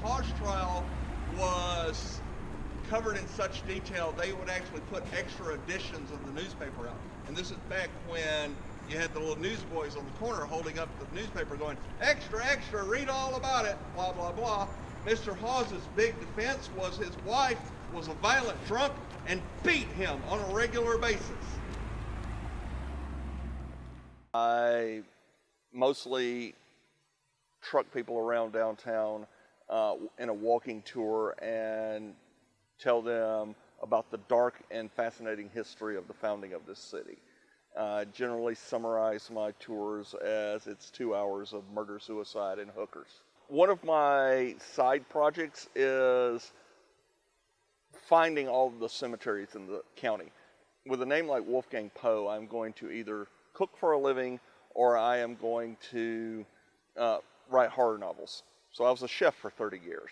Hajj trial was covered in such detail, they would actually put extra editions of the newspaper out. And this is back when you had the little newsboys on the corner holding up the newspaper going, extra, extra, read all about it, blah, blah, blah. Mr. Hawes's big defense was his wife was a violent drunk and beat him on a regular basis. I mostly truck people around downtown in a walking tour and tell them about the dark and fascinating history of the founding of this city. Generally summarize my tours as it's 2 hours of murder, suicide, and hookers. One of my side projects is finding all of the cemeteries in the county. With a name like Wolfgang Poe, I'm going to either cook for a living or I am going to write horror novels. So I was a chef for 30 years.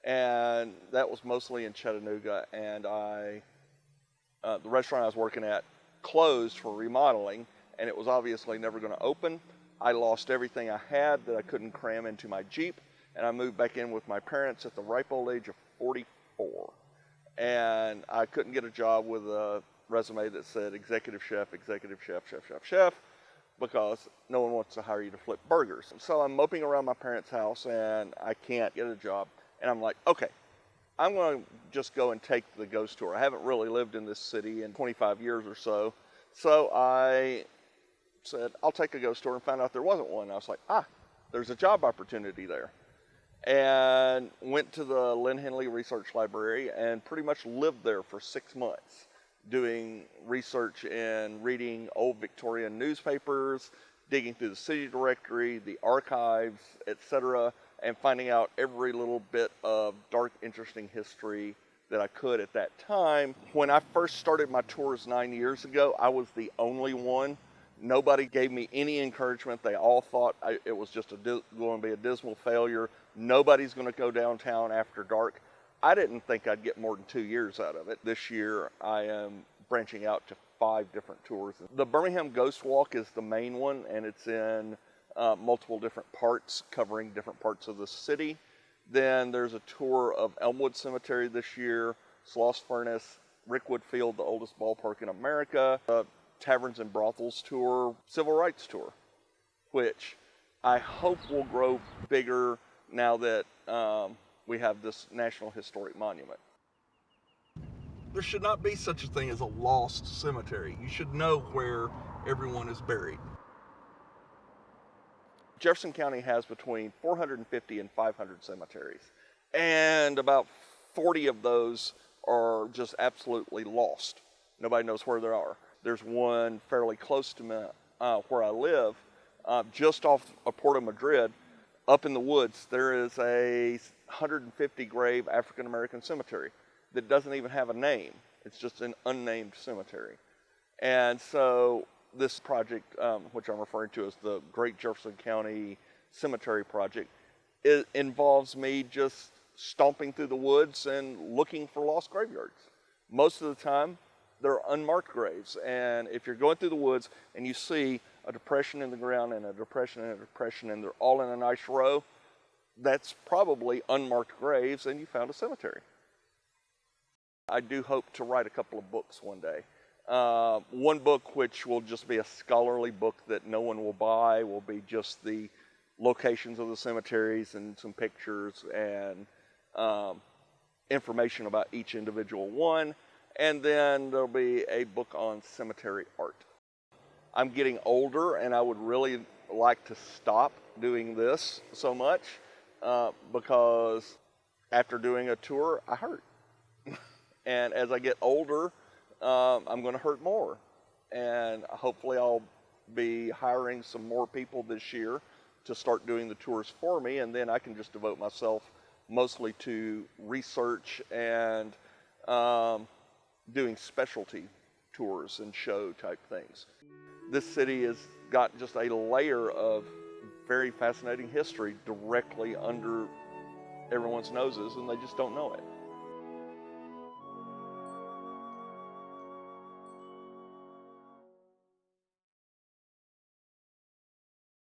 And that was mostly in Chattanooga, and the restaurant I was working at closed for remodeling, and it was obviously never going to open. I lost everything I had that I couldn't cram into my Jeep, and I moved back in with my parents at the ripe old age of 44. And I couldn't get a job with a resume that said executive chef, chef, because no one wants to hire you to flip burgers. So I'm moping around my parents' house, and I can't get a job. And I'm like, okay, I'm going to just go and take the ghost tour. I haven't really lived in this city in 25 years or so. So I said, I'll take a ghost tour, and found out there wasn't one. I was like, there's a job opportunity there. And went to the Lynn Henley Research Library and pretty much lived there for 6 months, doing research and reading old Victorian newspapers, digging through the city directory, the archives, etc., and finding out every little bit of dark, interesting history that I could at that time. When I first started my tours 9 years ago, I was the only one. Nobody gave me any encouragement. They all thought it was just going to be a dismal failure. Nobody's going to go downtown after dark. I didn't think I'd get more than 2 years out of it. This year, I am branching out to 5 different tours. The Birmingham Ghost Walk is the main one, and it's in multiple different parts, covering different parts of the city. Then there's a tour of Elmwood Cemetery this year, Sloss Furnace, Rickwood Field, the oldest ballpark in America, a Taverns and Brothels tour, Civil Rights tour, which I hope will grow bigger now that we have this National Historic Monument. There should not be such a thing as a lost cemetery. You should know where everyone is buried. Jefferson County has between 450 and 500 cemeteries, and about 40 of those are just absolutely lost. Nobody knows where they are. There's one fairly close to me, where I live, just off of Puerto Madrid, up in the woods. There is a 150 grave African American cemetery that doesn't even have a name. It's just an unnamed cemetery. And so this project, which I'm referring to as the Great Jefferson County Cemetery Project, it involves me just stomping through the woods and looking for lost graveyards. Most of the time, they're unmarked graves. And if you're going through the woods and you see a depression in the ground and a depression and a depression, and they're all in a nice row, that's probably unmarked graves, and you found a cemetery. I do hope to write a couple of books one day. One book, which will just be a scholarly book that no one will buy, will be just the locations of the cemeteries and some pictures and information about each individual one. And then there'll be a book on cemetery art. I'm getting older, and I would really like to stop doing this so much because after doing a tour, I hurt. And as I get older, I'm going to hurt more. And hopefully I'll be hiring some more people this year to start doing the tours for me, and then I can just devote myself mostly to research and doing specialty tours and show type things. This city has got just a layer of very fascinating history directly under everyone's noses, and they just don't know it.